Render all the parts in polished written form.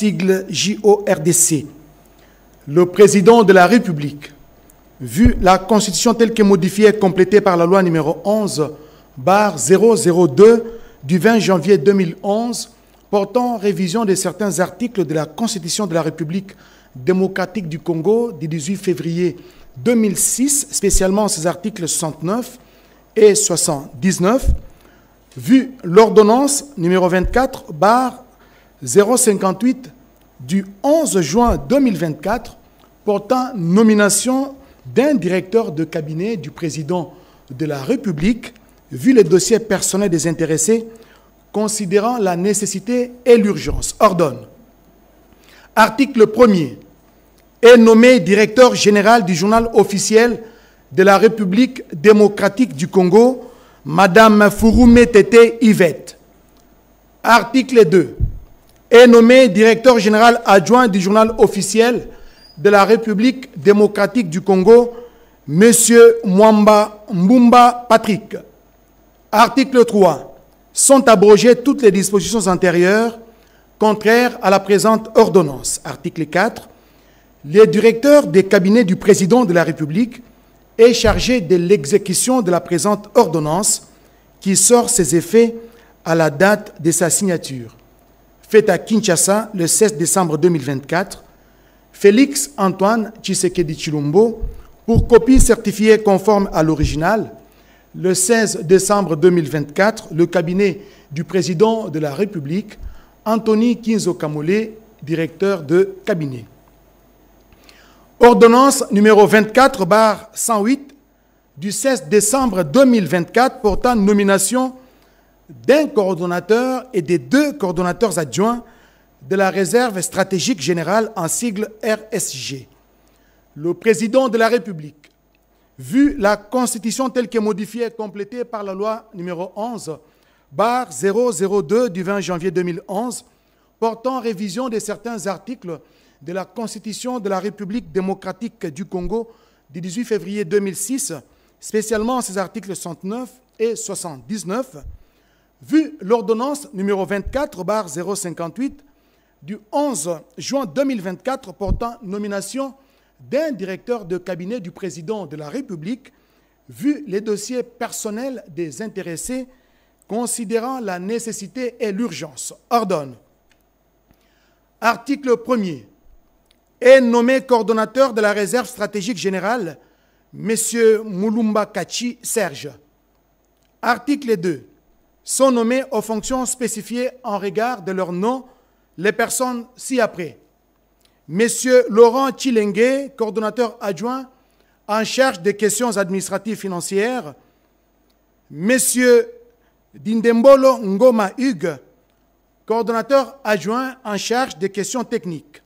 sigle JORDC. Le président de la République, vu la Constitution telle que modifiée et complétée par la loi numéro 11/002 du 20 janvier 2011, portant révision de certains articles de la Constitution de la République démocratique du Congo du 18 février 2006, spécialement ces articles 69 et 79, vu l'ordonnance numéro 24/058 du 11 juin 2024 portant nomination d'un directeur de cabinet du président de la République, vu les dossiers personnels des intéressés, considérant la nécessité et l'urgence, ordonne. Article 1er. Est nommé directeur général du journal officiel de la République démocratique du Congo, Madame Fouroumé Tété Yvette. Article 2. Est nommé directeur général adjoint du journal officiel de la République démocratique du Congo, Monsieur Mwamba Mbumba Patrick. Article 3. Sont abrogées toutes les dispositions antérieures contraires à la présente ordonnance. Article 4. Le directeur des cabinets du président de la République est chargé de l'exécution de la présente ordonnance qui sort ses effets à la date de sa signature. Faite à Kinshasa le 16 décembre 2024, Félix Antoine Tshisekedi Tshilombo, pour copie certifiée conforme à l'original, le 16 décembre 2024, le cabinet du président de la République, Anthony Kinzo Kamole, directeur de cabinet. Ordonnance numéro 24/108 du 16 décembre 2024 portant nomination d'un coordonnateur et des 2 coordonnateurs adjoints de la réserve stratégique générale en sigle RSG. Le président de la République, vu la Constitution telle que modifiée et complétée par la loi numéro 11/002 du 20 janvier 2011, portant révision de certains articles de la Constitution de la République démocratique du Congo du 18 février 2006, spécialement ces articles 69 et 79, vu l'ordonnance numéro 24/058 du 11 juin 2024 portant nomination d'un directeur de cabinet du président de la République, vu les dossiers personnels des intéressés, considérant la nécessité et l'urgence, ordonne. Article 1er. Est nommé coordonnateur de la réserve stratégique générale, M. Moulumba Kachi Serge. Article 2. Sont nommés aux fonctions spécifiées en regard de leur nom les personnes ci-après. M. Laurent Chilengue, coordonnateur adjoint en charge des questions administratives financières. M. Dindembolo Ngoma Hugues, coordonnateur adjoint en charge des questions techniques.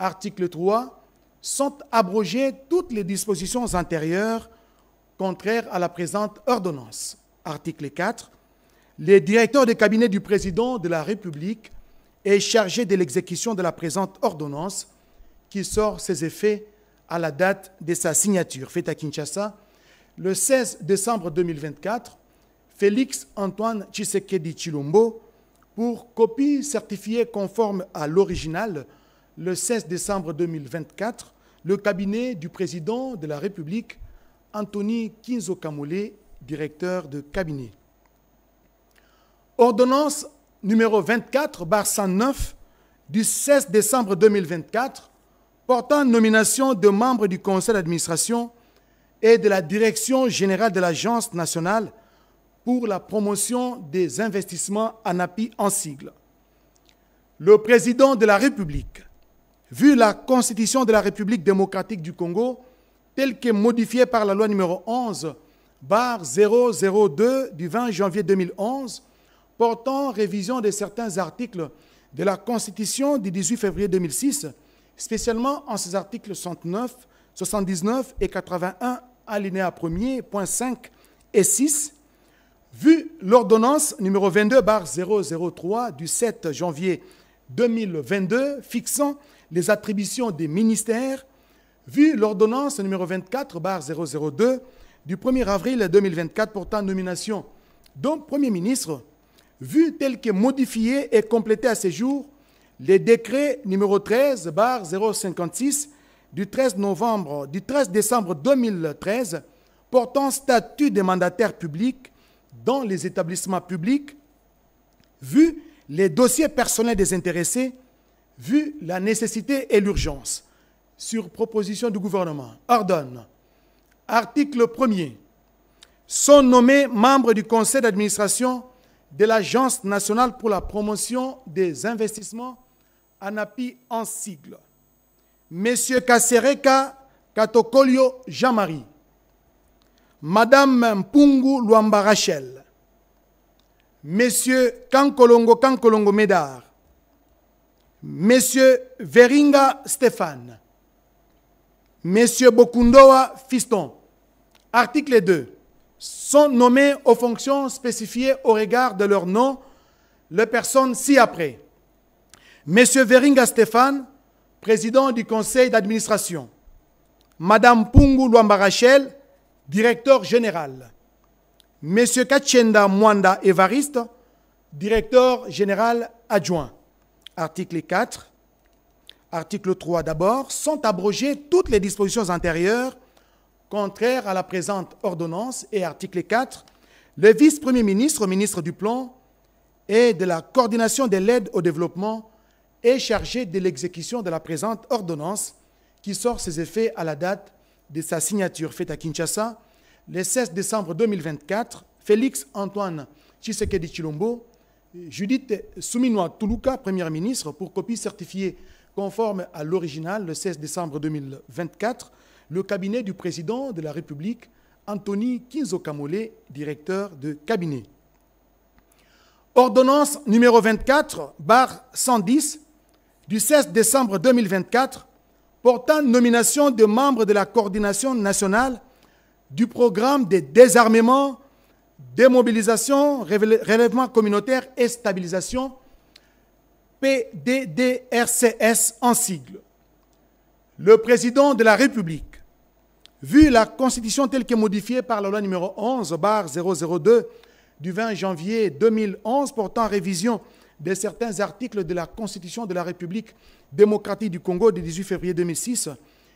Article 3. Sont abrogées toutes les dispositions antérieures contraires à la présente ordonnance. Article 4. Le directeur de cabinet du président de la République est chargé de l'exécution de la présente ordonnance qui sort ses effets à la date de sa signature. Faite à Kinshasa, le 16 décembre 2024, Félix Antoine Tshisekedi Tshilombo, pour copie certifiée conforme à l'original, le 16 décembre 2024, le cabinet du président de la République, Anthony Kinzo Kamole, directeur de cabinet. Ordonnance numéro 24/109 du 16 décembre 2024 portant nomination de membres du conseil d'administration et de la direction générale de l'Agence nationale pour la promotion des investissements ANAPI en sigle. Le président de la République, vu la Constitution de la République démocratique du Congo, telle que modifiée par la loi numéro 11/002 du 20 janvier 2011, portant révision de certains articles de la Constitution du 18 février 2006, spécialement en ces articles 69, 79 et 81, alinéa 1er, point 5 et 6, vu l'ordonnance numéro 22/003 du 7 janvier 2022 fixant les attributions des ministères, vu l'ordonnance numéro 24/002 du 1er avril 2024 portant nomination d'un Premier ministre, vu tel que modifié et complété à ce jour les décrets numéro 13/056 du 13 décembre 2013 portant statut des mandataires publics dans les établissements publics, vu les dossiers personnels des intéressés, vu la nécessité et l'urgence, sur proposition du gouvernement, ordonne, article 1er, sont nommés membres du conseil d'administration de l'Agence nationale pour la promotion des investissements, ANAPI en sigle, M. Kasereka Katokolio Jean-Marie, Madame Mpungu Luamba Rachel, M. Kankolongo Médard, M. Veringa Stéphane, M. Bokundoa Fiston. Article 2. Sont nommés aux fonctions spécifiées au regard de leur nom les personnes ci-après. M. Veringa Stéphane, président du conseil d'administration. Madame Pungu Luamba Rachel, directeur général. M. Kachenda Mwanda Évariste, directeur général adjoint. Article 4. Article 3 d'abord. Sont abrogées toutes les dispositions antérieures contraires à la présente ordonnance. Et article 4. Le vice-premier ministre, ministre du Plan et de la coordination de l'aide au développement est chargé de l'exécution de la présente ordonnance qui sort ses effets à la date de sa signature faite à Kinshasa le 16 décembre 2024. Félix Antoine Tshisekedi Tshilombo, Judith Suminwa Tuluka, première ministre, pour copie certifiée conforme à l'original le 16 décembre 2024, le cabinet du président de la République, Anthony Kinzo Kamole, directeur de cabinet. Ordonnance numéro 24/110 du 16 décembre 2024 portant nomination de membres de la coordination nationale du programme de désarmement, démobilisation, relèvement communautaire et stabilisation, PDDRCS en sigle. Le président de la République, vu la Constitution telle que modifiée par la loi numéro 11/002 du 20 janvier 2011 portant révision de certains articles de la Constitution de la République démocratique du Congo du 18 février 2006,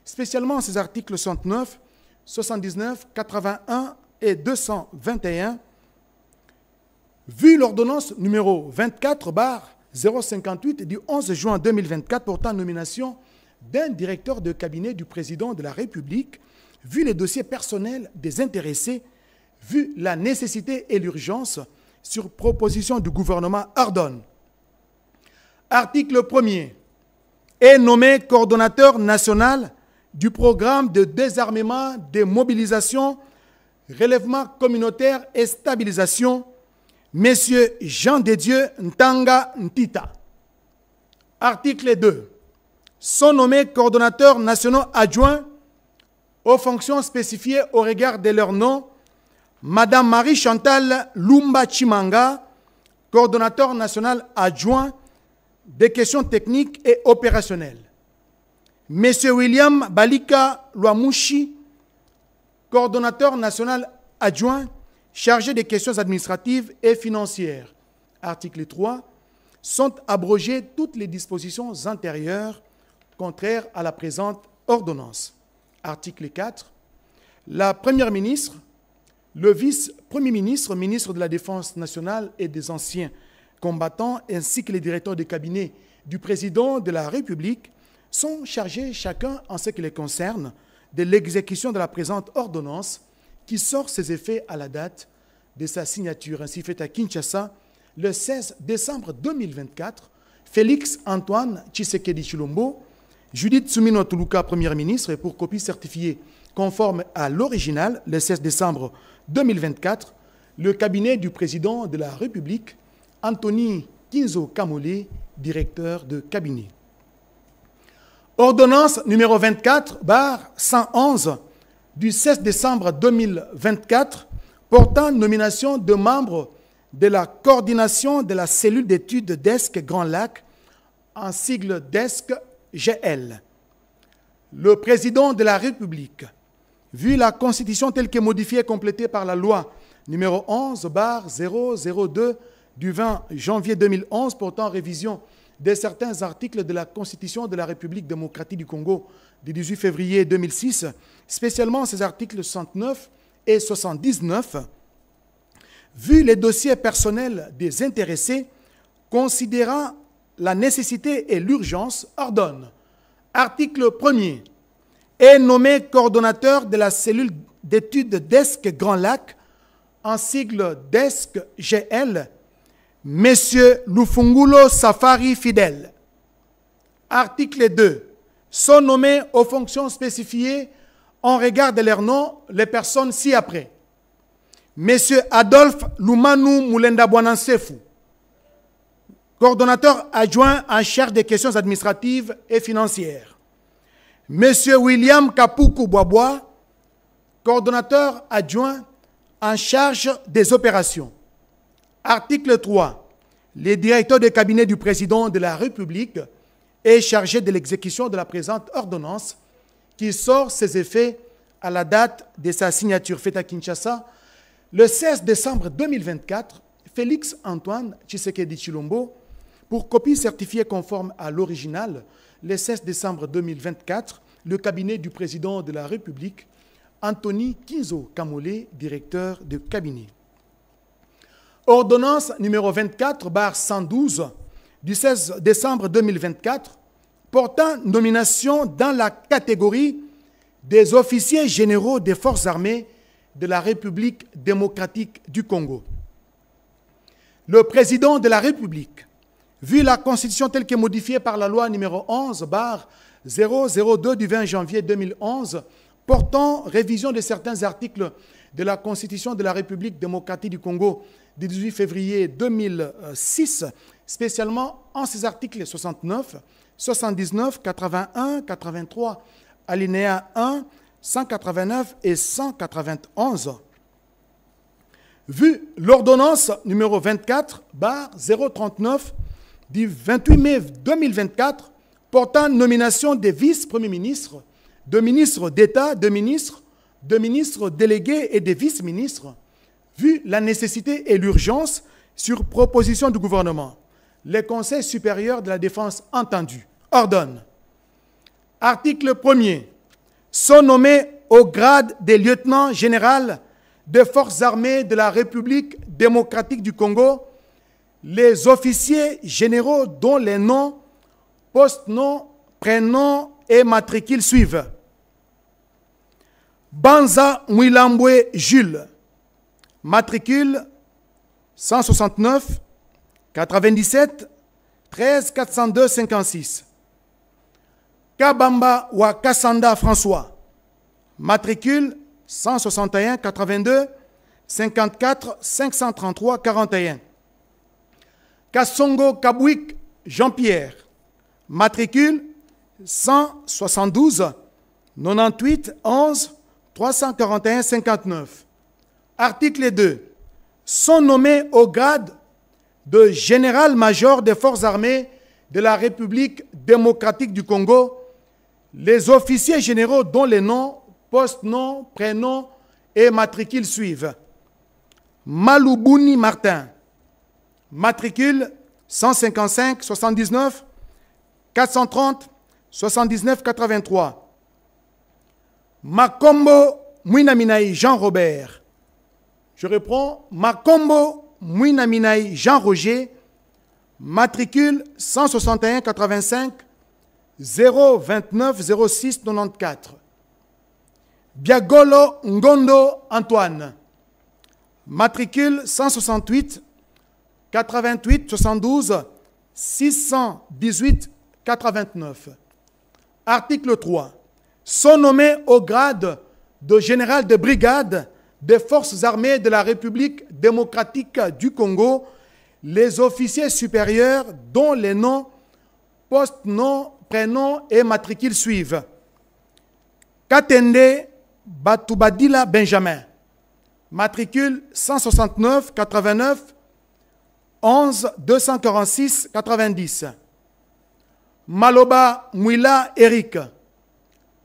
spécialement ces articles 69, 79, 81 et 221, vu l'ordonnance numéro 24/058 du 11 juin 2024 portant nomination d'un directeur de cabinet du président de la République, vu les dossiers personnels des intéressés, vu la nécessité et l'urgence, sur proposition du gouvernement, ordonne. Article 1er. Est nommé coordonnateur national du programme de désarmement, démobilisation, relèvement communautaire et stabilisation, M. Jean de Dieu Ntanga Ntita. Article 2. Sont nommés coordonnateurs nationaux adjoints aux fonctions spécifiées au regard de leur nom, Madame Marie-Chantal Lumba Chimanga, coordonnateur national adjoint des questions techniques et opérationnelles. M. William Balika Luamushi, coordonnateur national adjoint chargé des questions administratives et financières. Article 3. Sont abrogées toutes les dispositions antérieures contraires à la présente ordonnance. Article 4. La Première ministre, le vice-premier ministre, ministre de la Défense nationale et des anciens combattants, ainsi que les directeurs de cabinet du président de la République sont chargés chacun en ce qui les concerne de l'exécution de la présente ordonnance qui sort ses effets à la date de sa signature, ainsi faite à Kinshasa le 16 décembre 2024. Félix Antoine Tshisekedi Tshilombo, Judith Suminwa Tuluka, première ministre, pour copie certifiée conforme à l'original le 16 décembre 2024, le cabinet du président de la République, Anthony Kinzo Kamole, directeur de cabinet. Ordonnance numéro 24/111 du 16 décembre 2024 portant nomination de membres de la coordination de la cellule d'études DESC Grand Lac, en sigle DESC-GL. Le président de la République, vu la Constitution telle que modifiée et complétée par la loi numéro 11/002 du 20 janvier 2011 portant révision de certains articles de la Constitution de la République démocratique du Congo du 18 février 2006, spécialement ces articles 69 et 79, vu les dossiers personnels des intéressés, considérant la nécessité et l'urgence, ordonne, article 1er, est nommé coordonnateur de la cellule d'études DESC Grand Lac, en sigle DESC GL, M. Lufungulo Safari Fidèle. Article 2. Sont nommés aux fonctions spécifiées en regard de leur nom les personnes ci-après. M. Adolphe Lumanu Moulenda Bouanansefu, coordonnateur adjoint en charge des questions administratives et financières. M. William Kapuku Boaboa, coordonnateur adjoint en charge des opérations. Article 3. Le directeur de cabinet du président de la République est chargé de l'exécution de la présente ordonnance qui sort ses effets à la date de sa signature faite à Kinshasa le 16 décembre 2024, Félix Antoine Tshisekedi Tshilombo, pour copie certifiée conforme à l'original, le 16 décembre 2024, le cabinet du président de la République, Anthony Kinzo Kamole, directeur de cabinet. Ordonnance numéro 24/112 du 16 décembre 2024 portant nomination dans la catégorie des officiers généraux des forces armées de la République démocratique du Congo. Le président de la République, vu la Constitution telle que modifiée par la loi numéro 11/002 du 20 janvier 2011, portant révision de certains articles de la Constitution de la République démocratique du Congo du 18 février 2006, spécialement en ses articles 69, 79, 81, 83, alinéa 1, 189 et 191. Vu l'ordonnance numéro 24/039 du 28 mai 2024 portant nomination des vice-premiers ministres, de ministres d'État, de ministres délégués et des vice-ministres, vu la nécessité et l'urgence sur proposition du gouvernement, le Conseil supérieur de la défense entendu ordonne. Article 1er. Sont nommés au grade des lieutenants généraux des forces armées de la République démocratique du Congo les officiers généraux dont les noms, post-noms, prénoms et matricules suivent. Banza Mwilambwe Jules, matricule 169 97 13 402 56. Kabamba Wakasanda François, matricule 161 82 54 533 41. Kassongo Kabouik Jean-Pierre, matricule 172 98 11 341 59. Article 2. Sont nommés au grade de général-major des forces armées de la République démocratique du Congo les officiers généraux dont les noms, post-noms, prénoms et matricules suivent. Maloubuni Martin, matricule 155 79 430 79 83. Makombo Mouinaminaï Jean-Robert. Je reprends. Makombo Mouinaminaï Jean-Roger, matricule 161 85 029 06 94. Biagolo Ngondo Antoine, matricule 168 88 72 618 89. Article 3. Sont nommés au grade de général de brigade des forces armées de la République démocratique du Congo les officiers supérieurs dont les noms, post-noms, prénoms et matricules suivent. Katende Batubadila Benjamin, matricule 169 89 11 246 90. Maloba Mouila Eric,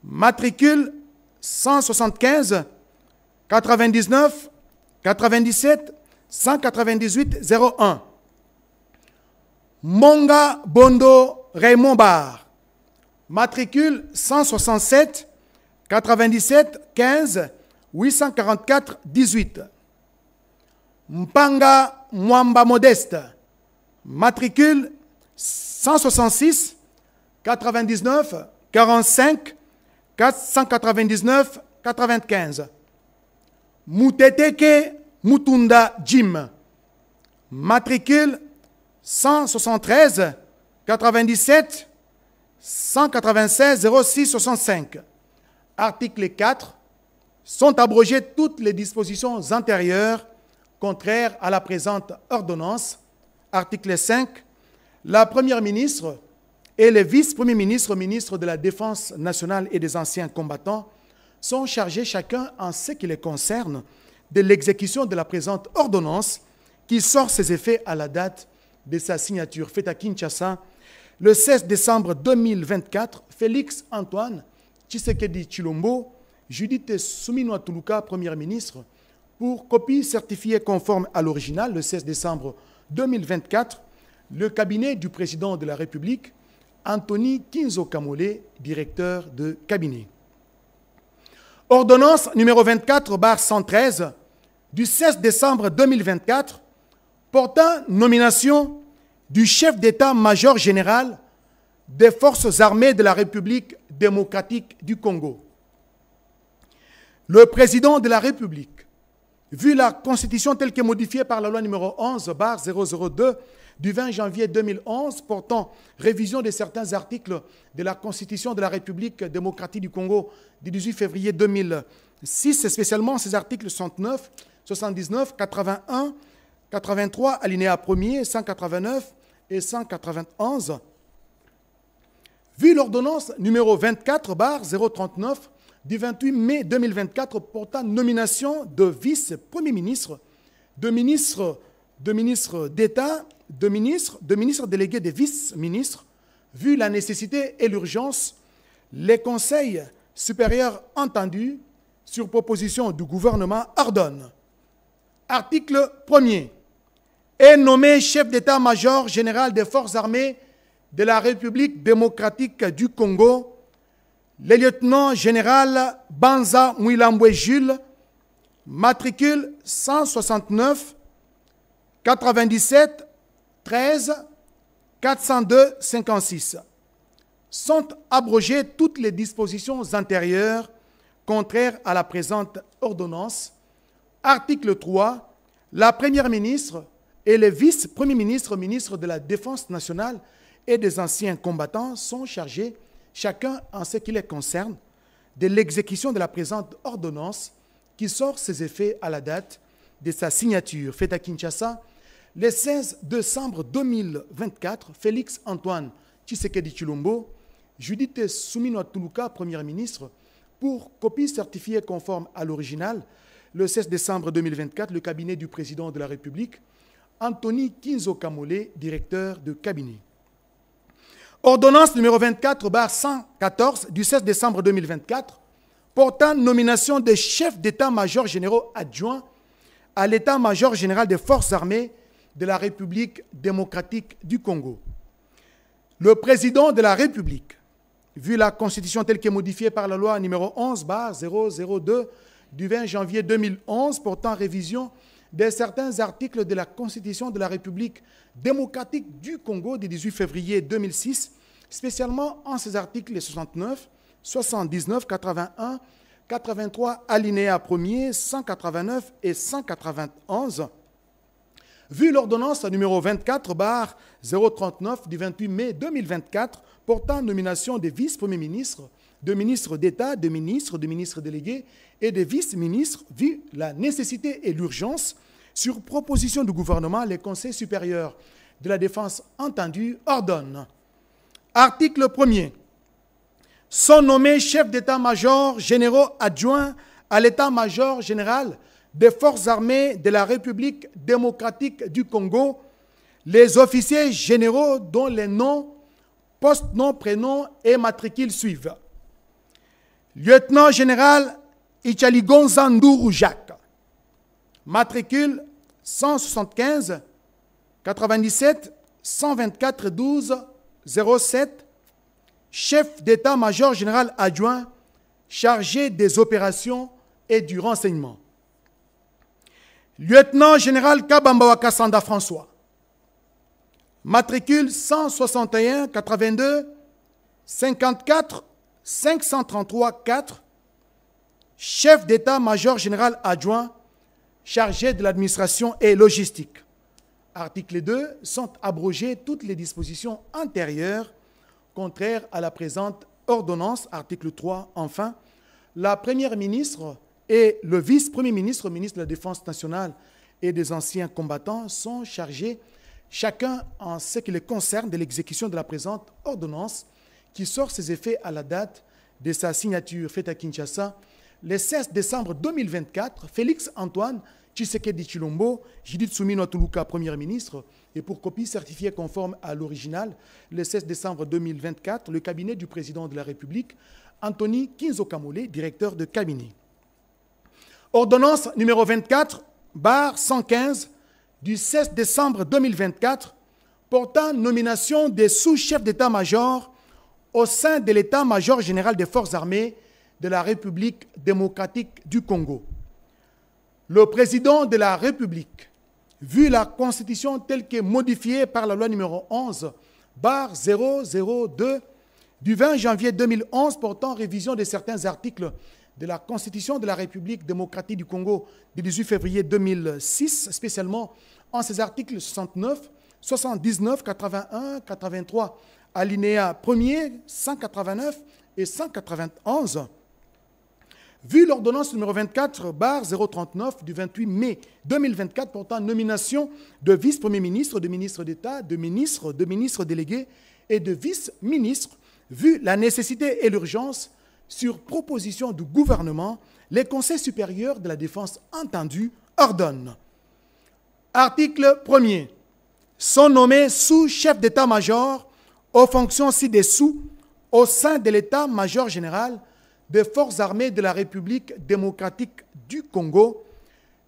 matricule 175 99 97 198 01. Monga Bondo Raymond Bar, matricule 167 97 15 844 18. Mpanga Mwamba Modeste, matricule 166 99 45 499 95. Muteteke Mutunda Jim, matricule 173 97 196 06 65. Article 4. Sont abrogées toutes les dispositions antérieures contraires à la présente ordonnance. Article 5. La Première ministre et les vice-premiers ministres, ministres de la Défense nationale et des anciens combattants, sont chargés chacun en ce qui les concerne de l'exécution de la présente ordonnance qui sort ses effets à la date de sa signature. Faite à Kinshasa, le 16 décembre 2024, Félix Antoine Tshisekedi Tshilombo, Judith Suminwa Tuluka, Première ministre, pour copie certifiée conforme à l'original, le 16 décembre 2024, le cabinet du président de la République, Anthony Kinzo Kamole, directeur de cabinet. Ordonnance numéro 24/113 du 16 décembre 2024 portant nomination du chef d'état-major général des forces armées de la République démocratique du Congo. Le président de la République, vu la Constitution telle que modifiée par la loi numéro 11/002 du 20 janvier 2011 portant révision de certains articles de la Constitution de la République démocratique du Congo du 18 février 2006, et spécialement ces articles 69, 79, 81, 83, alinéa 1er, 189 et 191. Vu l'ordonnance numéro 24/039 du 28 mai 2024 portant nomination de vice-premier ministre, de ministre d'État, de ministre délégué des vice-ministres, vu la nécessité et l'urgence, les conseils supérieurs entendus, sur proposition du gouvernement, ordonnent. Article 1er. Est nommé chef d'état-major général des forces armées de la République démocratique du Congo, le lieutenant général Banza Mouilambwe Jules, matricule 169 97 13 402 56. Sont abrogées toutes les dispositions antérieures contraires à la présente ordonnance. Article 3. La Première ministre et les vice-premiers ministres, ministres de la Défense nationale et des anciens combattants sont chargés, chacun en ce qui les concerne, de l'exécution de la présente ordonnance qui sort ses effets à la date de sa signature. Faite à Kinshasa, le 16 décembre 2024, Félix Antoine Tshisekedi Tshilombo, Judith Suminwa Tuluka, Première ministre, pour copie certifiée conforme à l'original, le 16 décembre 2024, le cabinet du président de la République, Anthony Kinzo Kamole, directeur de cabinet. Ordonnance numéro 24/114 du 16 décembre 2024 portant nomination des chefs d'état-major généraux adjoints à l'état-major général des forces armées de la République démocratique du Congo. Le président de la République, vu la Constitution telle qu'est modifiée par la loi numéro 11/002 du 20 janvier 2011 portant révision de certains articles de la Constitution de la République démocratique du Congo du 18 février 2006, spécialement en ces articles 69, 79, 81, 83, alinéa 1er, 189 et 191. Vu l'ordonnance numéro 24/039 du 28 mai 2024 portant nomination des vice-premiers ministres, de ministres d'État, de ministres délégués et de vice-ministres, vu la nécessité et l'urgence, sur proposition du gouvernement, les conseils supérieurs de la défense entendus ordonnent. Article 1er. Sont nommés chefs d'état-major généraux adjoints à l'état-major général des forces armées de la République démocratique du Congo, les officiers généraux dont les noms, post-noms, prénoms et matricules suivent. Lieutenant général Ichaligonza Ndourou Jacques, matricule 175 97 124-12-07, chef d'état-major général adjoint chargé des opérations et du renseignement. Lieutenant général Kabamba Kassanda François, matricule 161 82 54 533 4, chef d'état-major général adjoint chargé de l'administration et logistique. Article 2, sont abrogées toutes les dispositions antérieures contraires à la présente ordonnance. Article 3, enfin, la première ministre et le vice-premier ministre, ministre de la Défense nationale et des anciens combattants, sont chargés, chacun en ce qui les concerne, de l'exécution de la présente ordonnance qui sort ses effets à la date de sa signature faite à Kinshasa le 16 décembre 2024. Félix Antoine Tshisekedi Tshilombo, Judith Suminwa Tuluka, Premier ministre, et pour copie certifiée conforme à l'original, le 16 décembre 2024, le cabinet du président de la République, Anthony Kinzo Kamole, directeur de cabinet. Ordonnance numéro 24/115 du 16 décembre 2024 portant nomination des sous-chefs d'état-major au sein de l'état-major général des forces armées de la République démocratique du Congo. Le président de la République, vu la Constitution telle que modifiée par la loi numéro 11/002 du 20 janvier 2011 portant révision de certains articles de la Constitution de la République démocratique du Congo du 18 février 2006, spécialement en ses articles 69, 79, 81, 83, alinéa 1er, 189 et 191. Vu l'ordonnance numéro 24/039 du 28 mai 2024 portant nomination de vice-premier ministre, de ministre d'État, de ministres délégués et de vice-ministres, vu la nécessité et l'urgence, sur proposition du gouvernement, les conseils supérieurs de la défense entendus ordonnent. Article 1er. Sont nommés sous-chefs d'état-major aux fonctions ci-dessous au sein de l'état-major général des forces armées de la République démocratique du Congo,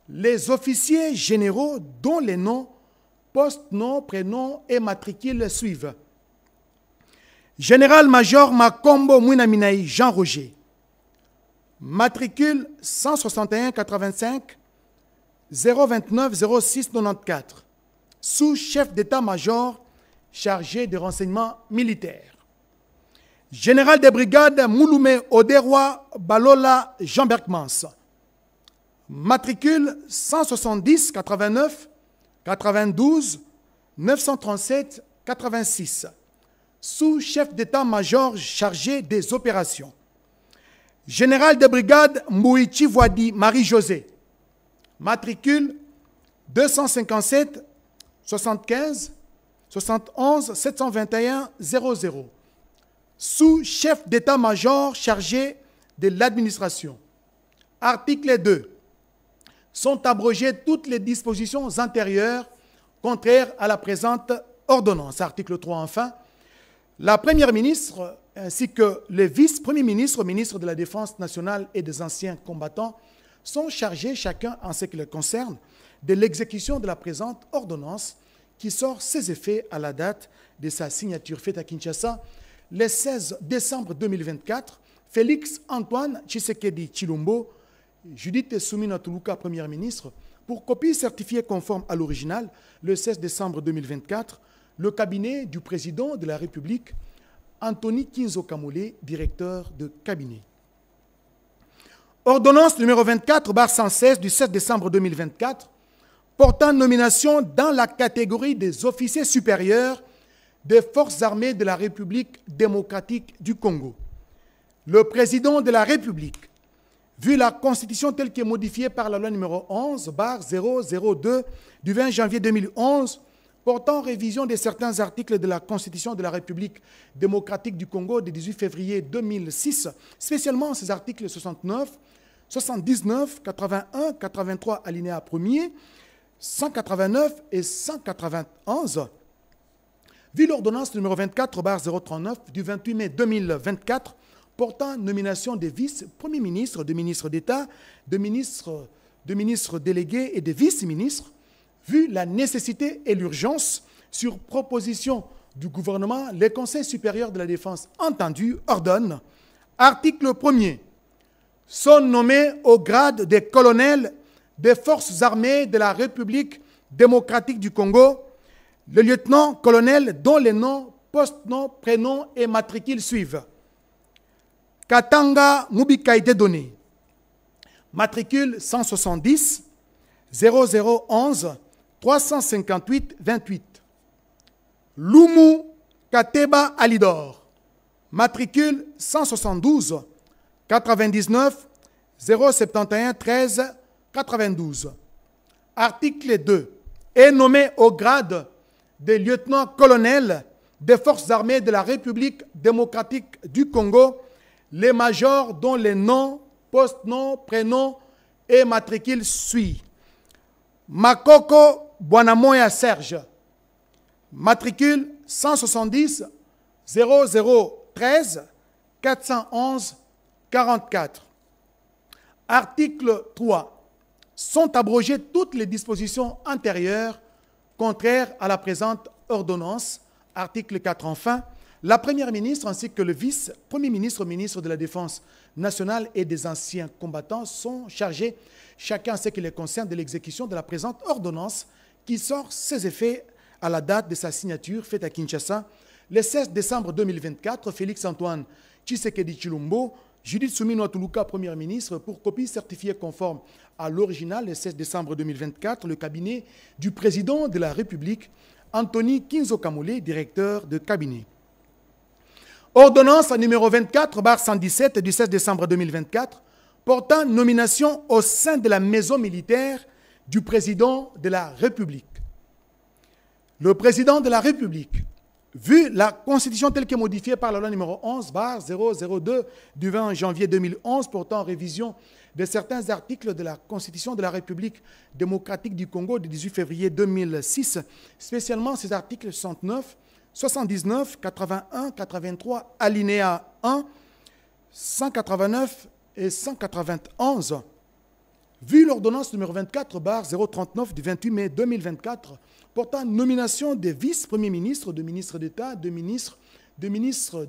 les officiers généraux dont les noms, postes, noms, prénoms et matricules suivent. Général-major Makombo Mouinaminaï Jean-Roger, matricule 161 85 029 06 94, sous-chef d'état-major chargé des renseignements militaires. Général des brigades Mouloumé Oderwa Balola Jean Berkmans, matricule 170 89 92 937 86, sous-chef d'état-major chargé des opérations. Général des brigades Mbouichi Voadi Marie-José, matricule 257 75 71 721 00, sous-chef d'état-major chargé de l'administration. Article 2. Sont abrogées toutes les dispositions antérieures contraires à la présente ordonnance. Article 3, enfin. La première ministre ainsi que le vice-premier ministre, ministre de la Défense nationale et des anciens combattants sont chargés, chacun en ce qui les concerne, de l'exécution de la présente ordonnance qui sort ses effets à la date de sa signature faite à Kinshasa le 16 décembre 2024, Félix Antoine Tshisekedi Tshilombo, Judith Suminwa Tuluka, Première ministre, pour copie certifiée conforme à l'original, le 16 décembre 2024, le cabinet du président de la République, Anthony Kinzo Kamole, directeur de cabinet. Ordonnance numéro 24/116 du 7 décembre 2024, portant nomination dans la catégorie des officiers supérieurs des forces armées de la République démocratique du Congo. Le président de la République, vu la Constitution telle qu'est modifiée par la loi numéro 11/002 du 20 janvier 2011, portant révision de certains articles de la Constitution de la République démocratique du Congo du 18 février 2006, spécialement ces articles 69, 79, 81, 83 alinéa 1er, 189 et 191, vu l'ordonnance numéro 24/039 du 28 mai 2024 portant nomination des vice-premiers ministres, de ministres d'État, de ministres délégués et de vice-ministres, vu la nécessité et l'urgence, sur proposition du gouvernement, le Conseil supérieur de la défense entendu ordonne, article 1er, sont nommés au grade de colonel des forces armées de la République démocratique du Congo, le lieutenant-colonel dont les noms, post-noms, prénoms et matricules suivent. Katanga Mubikaïde donné. Matricule 170 0011 358 28. Lumu Kateba Alidor. Matricule 172 99 071 13 92. Article 2. Est nommé au grade de lieutenant-colonel des forces armées de la République démocratique du Congo les majors dont les noms, post-noms, prénoms et matricules suivent. Makoko Bwanamoya Serge. Matricule 170 0013 411 44. Article 3. Sont abrogées toutes les dispositions antérieures contraires à la présente ordonnance. Article 4. Enfin, la Première ministre ainsi que le vice-premier ministre, ministre de la Défense nationale et des anciens combattants sont chargés, chacun en ce qui les concerne, de l'exécution de la présente ordonnance qui sort ses effets à la date de sa signature faite à Kinshasa le 16 décembre 2024. Félix-Antoine Tshisekedi Tshilombo, Judith Soumino Atuluka, Premier ministre, pour copie certifiée conforme à l'original le 16 décembre 2024, le cabinet du président de la République, Anthony Kinzo Kamole, directeur de cabinet. Ordonnance numéro 24/117 du 16 décembre 2024 portant nomination au sein de la maison militaire du président de la République. Le président de la République, vu la Constitution telle qu'est modifiée par la loi numéro 11/002 du 20 janvier 2011 portant révision de certains articles de la Constitution de la République démocratique du Congo du 18 février 2006, spécialement ces articles 69, 79, 81, 83, alinéa 1, 189 et 191. Vu l'ordonnance numéro 24/039 du 28 mai 2024 portant nomination des vice-premiers ministres, de ministres d'État, de ministres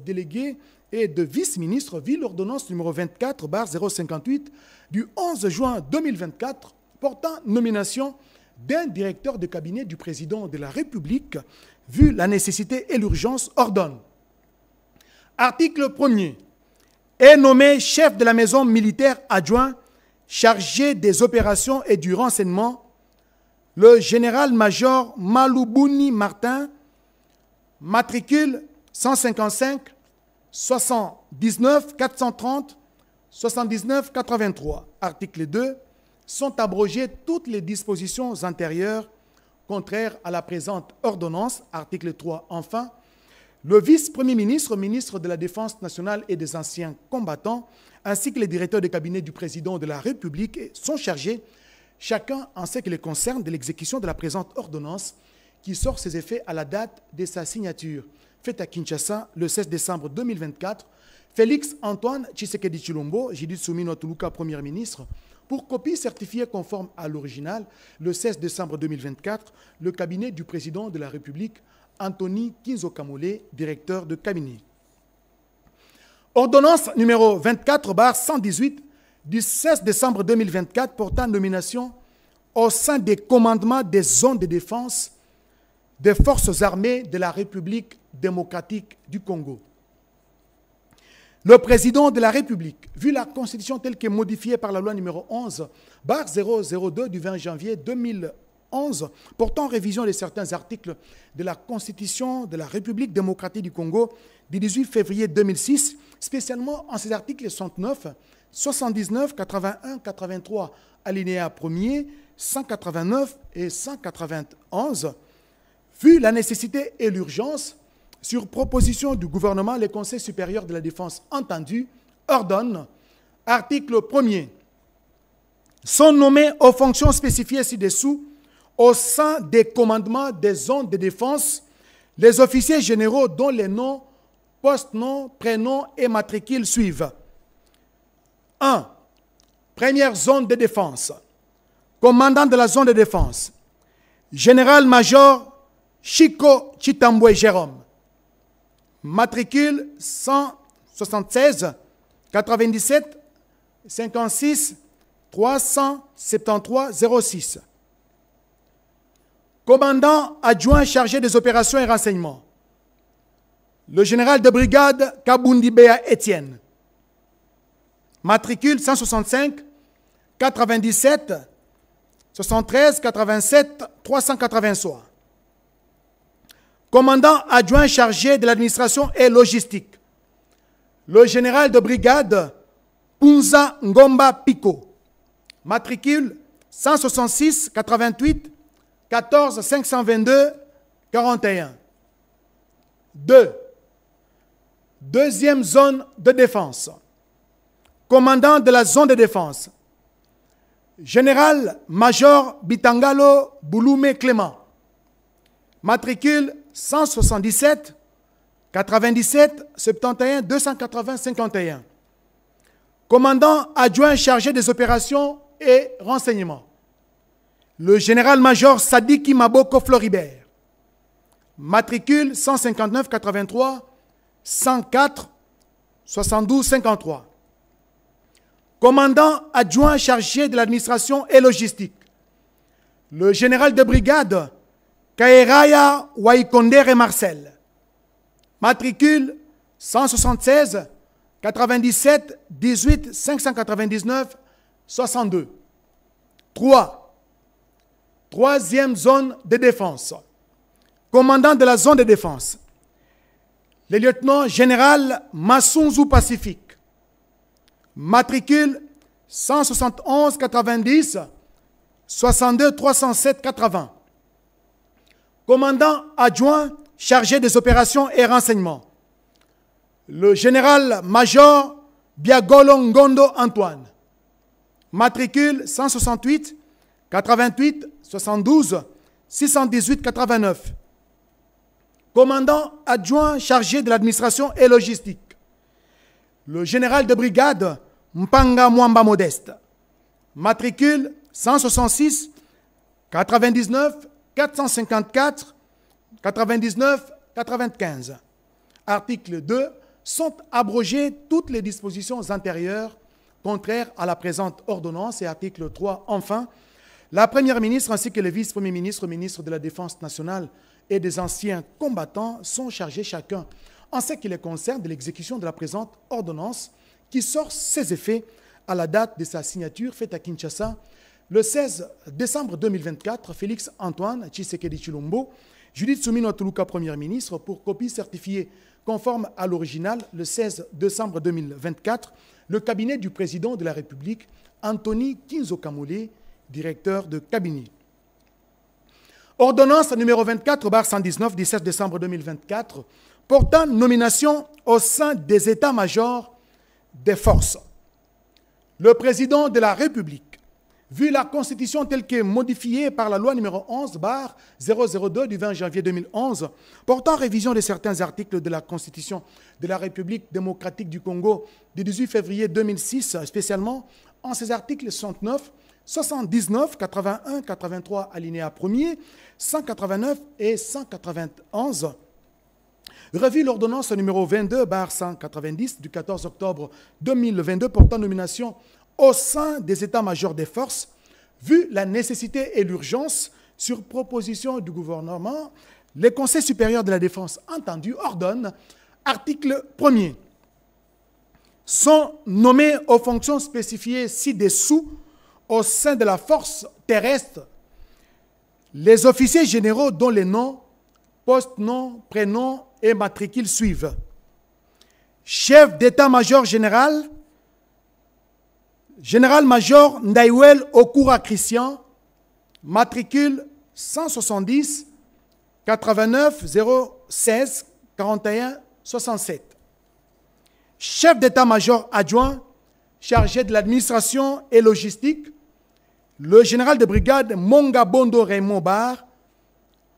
délégués et de vice-ministres, vu l'ordonnance numéro 24/058 du 11 juin 2024 portant nomination d'un directeur de cabinet du président de la République, vu la nécessité et l'urgence, ordonne. Article 1er. Est nommé chef de la maison militaire adjoint chargé des opérations et du renseignement le général-major Malubuni Martin, matricule 155 79 430 79 83. Article 2. Sont abrogées toutes les dispositions antérieures contraires à la présente ordonnance. Article 3. Enfin, le vice-premier ministre, ministre de la Défense nationale et des anciens combattants, ainsi que les directeurs de cabinet du président de la République sont chargés, chacun en ce qui les concerne, de l'exécution de la présente ordonnance qui sort ses effets à la date de sa signature, faite à Kinshasa le 16 décembre 2024. Félix-Antoine Tshisekedi Tshilombo, Judith Soumino Atuluka, Premier ministre, pour copie certifiée conforme à l'original, le 16 décembre 2024, le cabinet du président de la République, Anthony Kinzo Kamole, directeur de cabinet. Ordonnance numéro 24/118 du 16 décembre 2024 portant nomination au sein des commandements des zones de défense des forces armées de la République démocratique du Congo. Le président de la République, vu la Constitution telle qu'est modifiée par la loi numéro 11/002 du 20 janvier 2011, portant révision de certains articles de la Constitution de la République démocratique du Congo du 18 février 2006, spécialement en ces articles 69, 79, 81, 83, alinéa 1er, 189 et 191, vu la nécessité et l'urgence, sur proposition du gouvernement, le Conseil supérieur de la défense entendu ordonne, article 1er, sont nommés aux fonctions spécifiées ci-dessous au sein des commandements des zones de défense les officiers généraux dont les noms, post-noms, prénoms et matricules suivent. 1. Première zone de défense. Commandant de la zone de défense. Général-major Chico Chitambwe Jérôme. Matricule 176 97 56 373 06. Commandant adjoint chargé des opérations et renseignements. Le général de brigade Kabundibea Étienne. Matricule 165 97 73 87 383. Commandant adjoint chargé de l'administration et logistique. Le général de brigade Punza Ngomba Pico. Matricule 166 88 14 522 41. 2. Deuxième zone de défense. Commandant de la zone de défense. Général-major Bitangalo Bouloumé Clément. Matricule 177 97 71 280 51. Commandant adjoint chargé des opérations et renseignements. Le général-major Sadiki Maboko Floribert. Matricule 159 83 104 72 53. Commandant adjoint chargé de l'administration et logistique. Le général de brigade Kaeraya Waikondere Marcel. Matricule 176 97 18 599 62. 3. Troisième zone de défense. Commandant de la zone de défense. Le lieutenant général Massunzu Pacifique. Matricule 171 90 62 307 80. Commandant adjoint chargé des opérations et renseignements. Le général-major Biagolo Ngondo Antoine. Matricule 168 88 72 618 89. Commandant adjoint chargé de l'administration et logistique. Le général de brigade Mpanga Mwamba Modeste. Matricule 166 99 454 99 95. Article 2. Sont abrogées toutes les dispositions antérieures contraires à la présente ordonnance. Et article 3. Enfin, la Première ministre ainsi que le vice-premier ministre, ministre de la Défense nationale et des anciens combattants sont chargés chacun en ce qui les concerne de l'exécution de la présente ordonnance qui sort ses effets à la date de sa signature faite à Kinshasa le 16 décembre 2024. Félix Antoine Tshisekedi Tshilombo, Judith Soumino Tuluka, Premier ministre, pour copie certifiée conforme à l'original le 16 décembre 2024, le cabinet du président de la République, Anthony Kinzo Kamole, directeur de cabinet. Ordonnance numéro 24/119 du 16 décembre 2024 portant nomination au sein des états-majors des forces. Le président de la République, vu la Constitution telle que modifiée par la loi numéro 11/002 du 20 janvier 2011, portant révision de certains articles de la Constitution de la République démocratique du Congo du 18 février 2006, spécialement en ses articles 69, 79, 81, 83, alinéa 1er, 189 et 191, revu l'ordonnance numéro 22/190 du 14 octobre 2022 portant nomination au sein des états-majors des forces, vu la nécessité et l'urgence, sur proposition du gouvernement, le Conseil supérieur de la défense entendu ordonne, article 1er, sont nommés aux fonctions spécifiées ci-dessous au sein de la force terrestre les officiers généraux dont les noms, post-noms, prénoms et matricules suivent. Chef d'état-major général, général-major Ndaiwel Okura Christian, matricule 170 89 016 41 67. Chef d'état-major adjoint, chargé de l'administration et logistique, le général de brigade Monga Bondo Raymond Bar,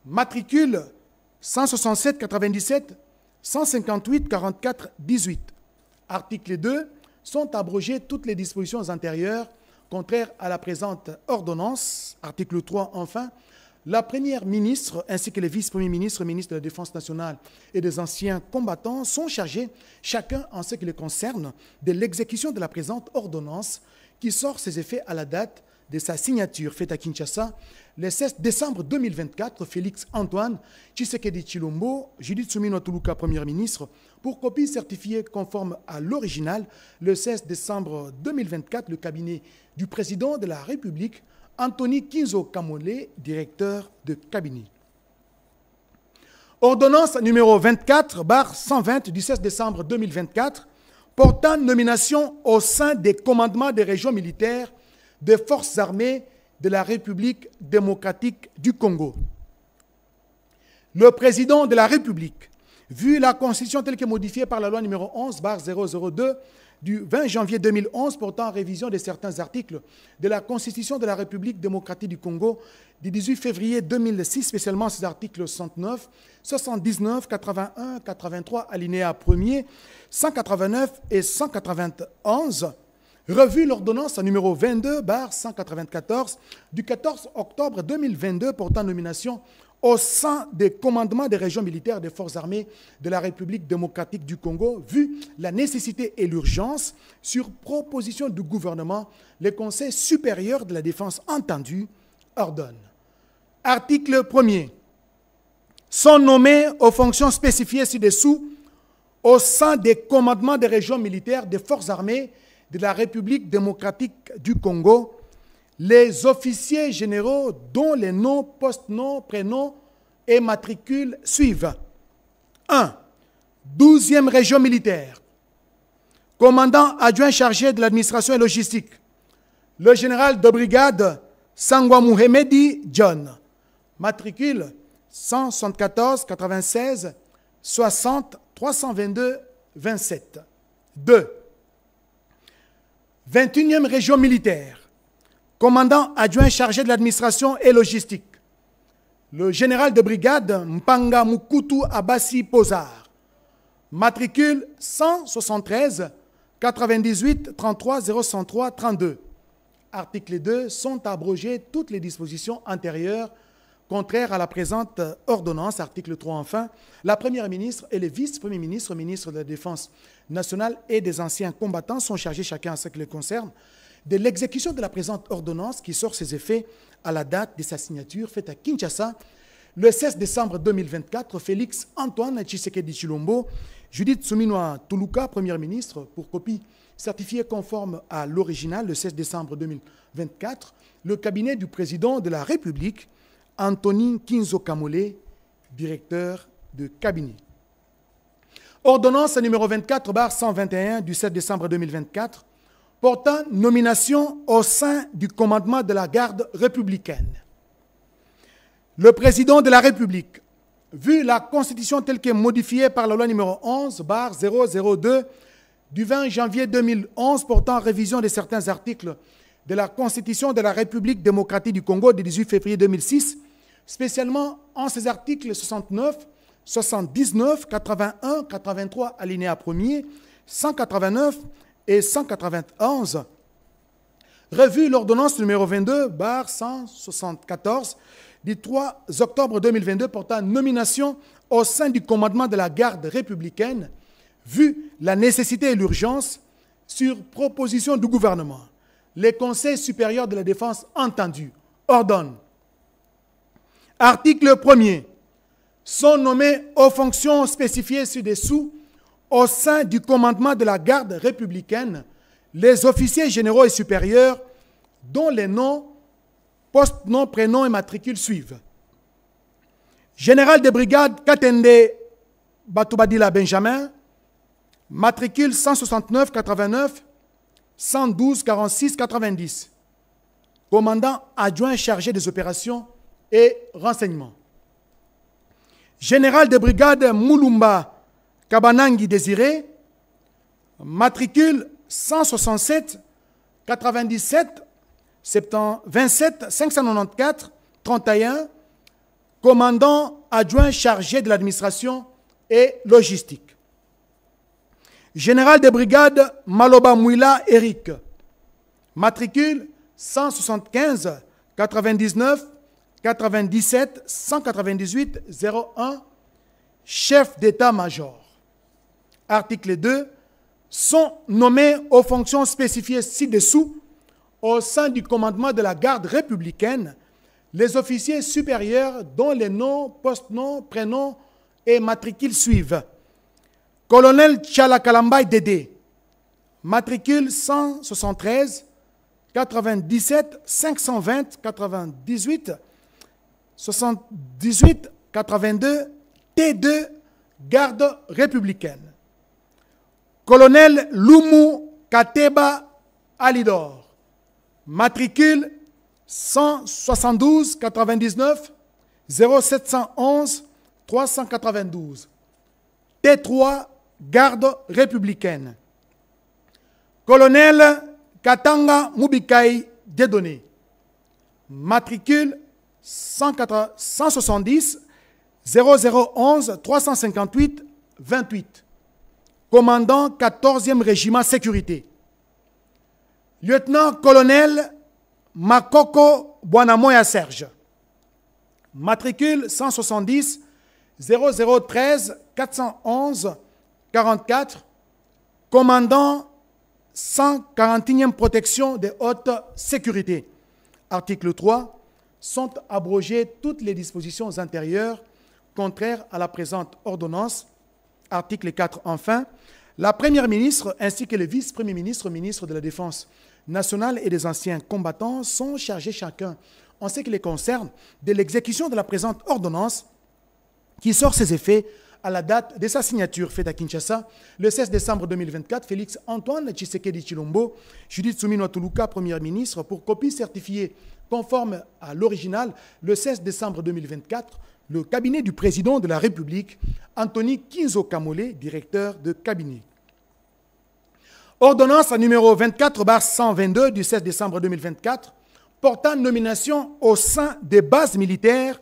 matricule 167 97 158 44 18. Article 2. Sont abrogées toutes les dispositions antérieures contraires à la présente ordonnance. Article 3. Enfin, La première ministre ainsi que les vice-premiers ministres, ministres de la Défense nationale et des anciens combattants sont chargés, chacun en ce qui les concerne, de l'exécution de la présente ordonnance qui sort ses effets à la date de sa signature faite à Kinshasa le 16 décembre 2024. Félix Antoine Tshisekedi Tshilombo, Judith Suminwa Tuluka, Premier ministre, pour copie certifiée conforme à l'original le 16 décembre 2024, le cabinet du président de la République, Anthony Kinzo Kamole, directeur de cabinet. Ordonnance numéro 24/120 du 16 décembre 2024 portant nomination au sein des commandements des régions militaires des forces armées de la République démocratique du Congo. Le président de la République, vu la Constitution telle que modifiée par la loi numéro 11/002 du 20 janvier 2011 portant révision de certains articles de la Constitution de la République démocratique du Congo du 18 février 2006, spécialement ces articles 69, 79, 81, 83, alinéa 1er, 189 et 191, revu l'ordonnance numéro 22/194 du 14 octobre 2022 portant nomination au sein des commandements des régions militaires des forces armées de la République démocratique du Congo, vu la nécessité et l'urgence, sur proposition du gouvernement, le Conseil supérieur de la défense entendu ordonne. Article 1er. Sont nommés aux fonctions spécifiées ci-dessous au sein des commandements des régions militaires des forces armées de la République démocratique du Congo, les officiers généraux dont les noms, post-noms, prénoms et matricules suivent. 1. 12e région militaire. Commandant adjoint chargé de l'administration et logistique, le général de brigade Sangwa Mouhemedi John. Matricule 174 96 60 322 27. 2. 21e région militaire. Commandant adjoint chargé de l'administration et logistique, le général de brigade Mpanga Mukutu Abassi Pozar. Matricule 173 98 33 003 32. Article 2. Sont abrogées toutes les dispositions antérieures contraires à la présente ordonnance. Article 3. Enfin, la première ministre et les vice-premiers ministres, ministres de la Défense nationale et des anciens combattants sont chargés, chacun à ce qui les concerne, de l'exécution de la présente ordonnance qui sort ses effets à la date de sa signature faite à Kinshasa le 16 décembre 2024. Félix Antoine Tshisekedi Tshilombo, Judith Suminwa Tuluka, Premier ministre, pour copie certifiée conforme à l'original le 16 décembre 2024, le cabinet du président de la République, Anthony Kinzo Kamole, directeur de cabinet. Ordonnance numéro 24/121 du 7 décembre 2024, portant nomination au sein du commandement de la garde républicaine. Le président de la République, vu la Constitution telle qu'elle est modifiée par la loi numéro 11/002 du 20 janvier 2011 portant révision de certains articles de la Constitution de la République démocratique du Congo du 18 février 2006, spécialement en ces articles 69, 79, 81, 83, alinéa 1er, 189 et 191, revu l'ordonnance numéro 22/174 du 3 octobre 2022 portant nomination au sein du commandement de la garde républicaine, vu la nécessité et l'urgence, sur proposition du gouvernement, les conseils supérieurs de la défense entendus ordonnent. Article 1er. Sont nommés aux fonctions spécifiées ci-dessous au sein du commandement de la garde républicaine les officiers généraux et supérieurs dont les noms, post-noms, prénoms et matricules suivent. Général de brigade Katende Batubadila Benjamin, matricule 169 89 112 46 90. Commandant adjoint chargé des opérations et renseignements. Général de brigade Moulumba Kabanangi Désiré, matricule 167 97 27 594 31, commandant adjoint chargé de l'administration et logistique. Général de brigade Maloba Mouila Eric, matricule 175 99 97 198 01, chef d'état-major. Article 2. Sont nommés aux fonctions spécifiées ci-dessous au sein du commandement de la garde républicaine les officiers supérieurs dont les noms, post-noms, prénoms et matricules suivent. Colonel Tchalakalambay Dédé, matricule 173 97 520 98 78 82 T2 garde républicaine. Colonel Lumu Kateba Alidor, matricule 172 99 0711 392 T3 garde républicaine. Colonel Katanga Mubikai Dédoné, matricule 170 0011 358 28, commandant 14e régiment sécurité. Lieutenant-colonel Makoko Bwanamoya Serge, matricule 170 0013 411 44, commandant 141e protection de haute sécurité. Article 3. Sont abrogées toutes les dispositions antérieures contraires à la présente ordonnance. Article 4. Enfin, la Première ministre ainsi que le vice-premier ministre, ministre de la Défense nationale et des anciens combattants sont chargés chacun, en ce qui les concerne, de l'exécution de la présente ordonnance qui sort ses effets à la date de sa signature faite à Kinshasa, le 16 décembre 2024, Félix Antoine Tshisekedi Tshilombo, Judith Suminwa Tuluka, Premier ministre, pour copie certifiée conforme à l'original, le 16 décembre 2024, le cabinet du président de la République, Anthony Kinzo Kamole, directeur de cabinet. Ordonnance numéro 24/122 du 16 décembre 2024, portant nomination au sein des bases militaires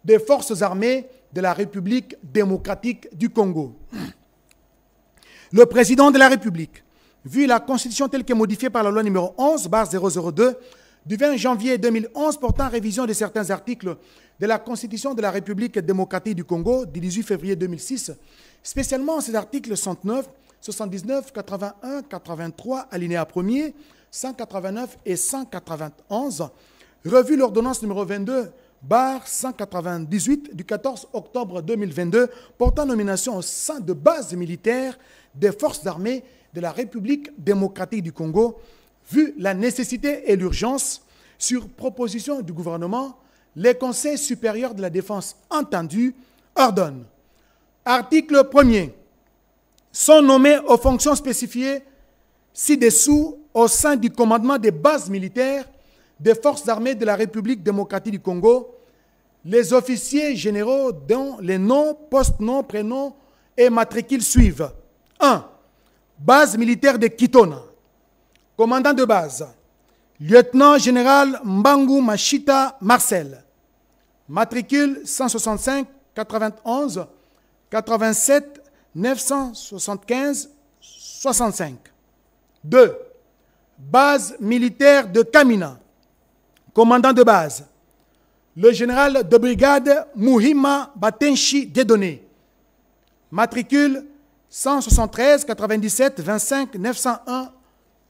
des forces armées de la République démocratique du Congo. Le président de la République, vu la Constitution telle que modifiée par la loi numéro 11/002 du 20 janvier 2011 portant révision de certains articles de la Constitution de la République démocratique du Congo du 18 février 2006, spécialement ces articles 109, 79, 81, 83, alinéa 1er, 189 et 191, revu l'ordonnance numéro 22/198 du 14 octobre 2022 portant nomination au sein de bases militaires des forces armées de la République démocratique du Congo, vu la nécessité et l'urgence, sur proposition du gouvernement, les conseils supérieurs de la défense entendus ordonnent. Article 1er. Sont nommés aux fonctions spécifiées ci-dessous au sein du commandement des bases militaires des forces armées de la République démocratique du Congo, les officiers généraux dont les noms, post-noms, prénoms et matricules suivent. 1. Base militaire de Kitona. Commandant de base, lieutenant-général Mbangu Machita Marcel. Matricule 165 91 87 975 65. 2. Base militaire de Kamina. Commandant de base, le général de brigade Muhima Batenshi Dédoné. Matricule 173 97 25 901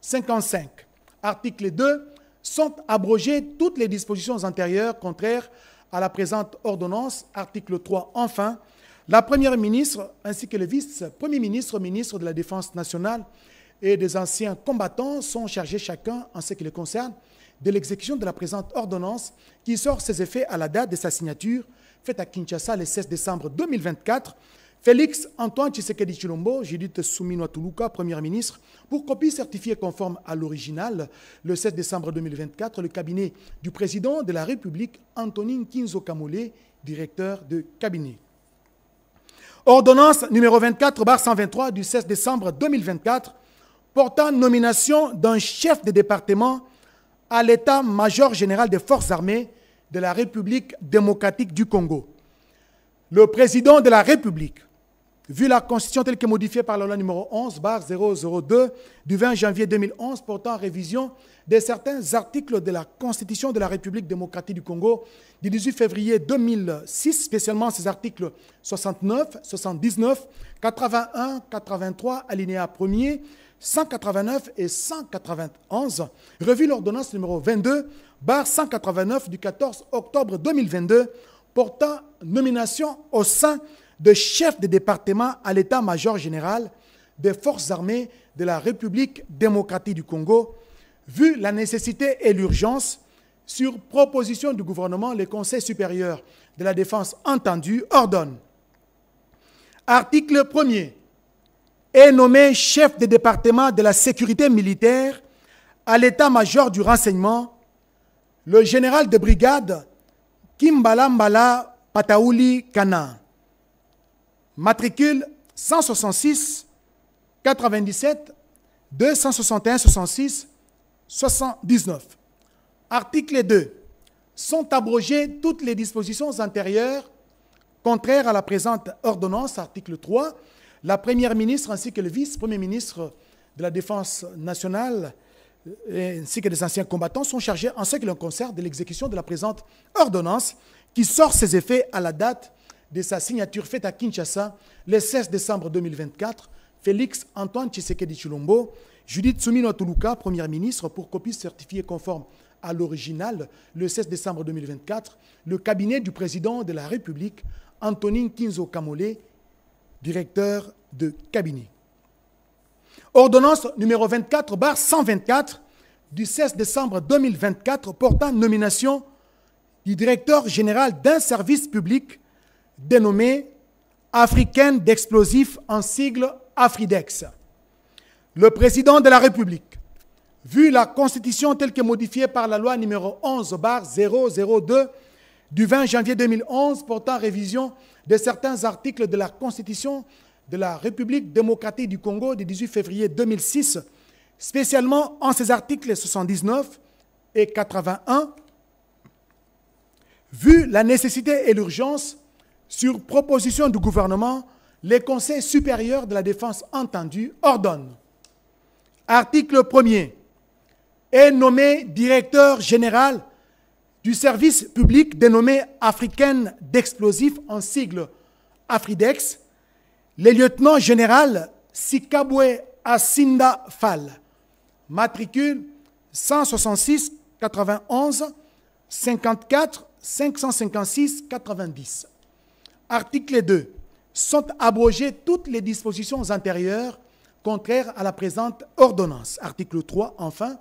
55. Article 2. Sont abrogées toutes les dispositions antérieures contraires à la présente ordonnance. Article 3. Enfin, la Première ministre ainsi que le vice-premier ministre, ministre de la Défense nationale et des anciens combattants sont chargés chacun, en ce qui les concerne, de l'exécution de la présente ordonnance qui sort ses effets à la date de sa signature, faite à Kinshasa le 16 décembre 2024. Félix Antoine Tshisekedi Tshilombo, Judith Suminwa Tuluka, Premier ministre, pour copie certifiée conforme à l'original, le 16 décembre 2024, le cabinet du président de la République, Anthony Kinzo Kamole, directeur de cabinet. Ordonnance numéro 24/123 du 16 décembre 2024, portant nomination d'un chef de département à l'état-major général des forces armées de la République démocratique du Congo. Le président de la République, vu la Constitution telle que modifiée par la loi numéro 11/002 du 20 janvier 2011 portant révision de certains articles de la Constitution de la République démocratique du Congo du 18 février 2006, spécialement ces articles 69, 79, 81, 83, alinéa 1er, 189 et 191, revu l'ordonnance numéro 22/189 du 14 octobre 2022 portant nomination au sein de chef de département à l'état-major général des forces armées de la République démocratique du Congo, vu la nécessité et l'urgence, sur proposition du gouvernement, le Conseil supérieur de la défense entendu ordonne. Article 1er. Est nommé chef de département de la sécurité militaire à l'état-major du renseignement le général de brigade Kimbala Mbala Pataouli Kana. Matricule 166 97 261 66 79. Article 2. Sont abrogées toutes les dispositions antérieures contraires à la présente ordonnance. Article 3. La première ministre ainsi que le vice-premier ministre de la Défense nationale ainsi que des anciens combattants sont chargés en ce qui leur concerne de l'exécution de la présente ordonnance qui sort ses effets à la date de sa signature faite à Kinshasa le 16 décembre 2024. Félix Antoine Tshisekedi Tshilombo, Judith Soumino Tuluka, première ministre, pour copie certifiée conforme à l'original le 16 décembre 2024. Le cabinet du président de la République, Antonin Kinzo Kamole, directeur de cabinet. Ordonnance numéro 24/124 du 16 décembre 2024 portant nomination du directeur général d'un service public dénommé Africaine d'explosifs en sigle Afridex. Le président de la République, vu la Constitution telle que modifiée par la loi numéro 11/002 du 20 janvier 2011 portant révision de certains articles de la Constitution de la République démocratique du Congo du 18 février 2006, spécialement en ses articles 79 et 81, vu la nécessité et l'urgence, sur proposition du gouvernement, les conseils supérieurs de la défense entendu ordonnent. Article 1er. Est nommé directeur général du service public dénommé Africaine d'explosifs en sigle Afridex, le lieutenant général Sikabwe Asinda Fall, matricule 166 91 54 556 90. Article 2. Sont abrogées toutes les dispositions antérieures contraires à la présente ordonnance. Article 3. Enfin,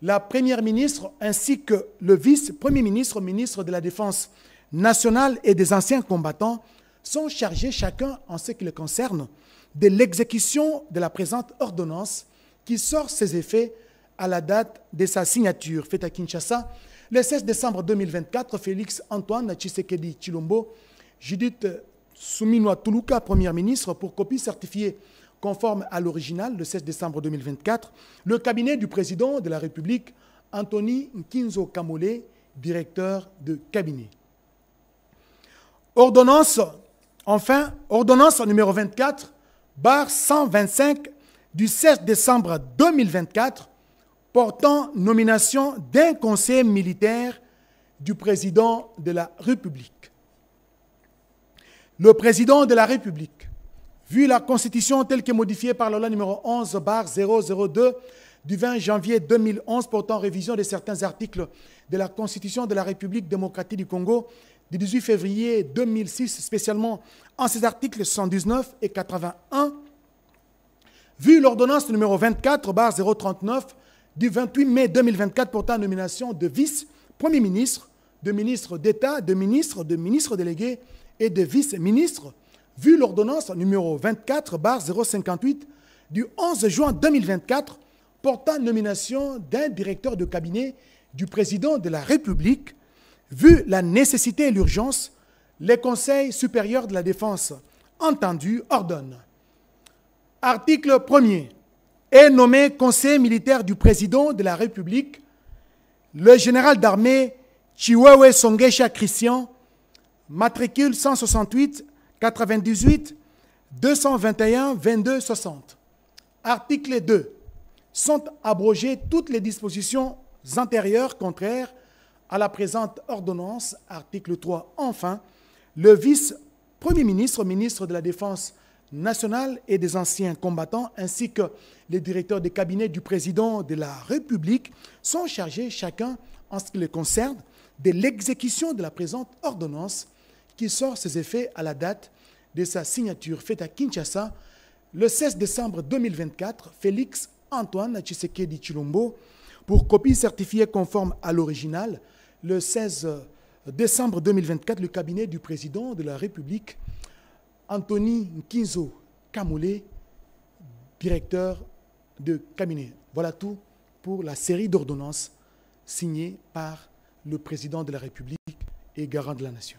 la première ministre ainsi que le vice-premier ministre, ministre de la Défense nationale et des anciens combattants sont chargés chacun en ce qui les concerne de l'exécution de la présente ordonnance qui sort ses effets à la date de sa signature faite à Kinshasa le 16 décembre 2024. Félix Antoine Tshisekedi Tshilombo, Judith Soumino Tuluka, première ministre, pour copie certifiée conforme à l'original le 16 décembre 2024. Le cabinet du président de la République, Anthony Nkinzo Kamole, directeur de cabinet. Ordonnance, enfin, ordonnance numéro 24/125 du 16 décembre 2024 portant nomination d'un conseiller militaire du président de la République. Le président de la République, vu la Constitution telle que modifiée par la loi numéro 11/002 du 20 janvier 2011 portant révision de certains articles de la Constitution de la République démocratique du Congo du 18 février 2006, spécialement en ses articles 119 et 81, vu l'ordonnance numéro 24/039 du 28 mai 2024 portant nomination de vice-premier ministre, de ministre d'État, de ministre délégué et de vice-ministre, vu l'ordonnance numéro 24/058 du 11 juin 2024 portant nomination d'un directeur de cabinet du président de la République, vu la nécessité et l'urgence, les conseils supérieurs de la défense entendus ordonnent. Article 1er. Est nommé conseiller militaire du président de la République le général d'armée Chiwewe Songesha Christian, matricule 168 98 221-22-60. Article 2. Sont abrogées toutes les dispositions antérieures contraires à la présente ordonnance. Article 3. Enfin, le vice-premier ministre, ministre de la Défense nationale et des anciens combattants, ainsi que les directeurs de cabinet du président de la République sont chargés, chacun en ce qui les concerne, de l'exécution de la présente ordonnance qui sort ses effets à la date de sa signature faite à Kinshasa le 16 décembre 2024. Félix Antoine Tshisekedi Tshilombo, pour copie certifiée conforme à l'original, le 16 décembre 2024, le cabinet du président de la République, Anthony Nkinzo Kamole, directeur de cabinet. Voilà tout pour la série d'ordonnances signées par le président de la République et garant de la nation.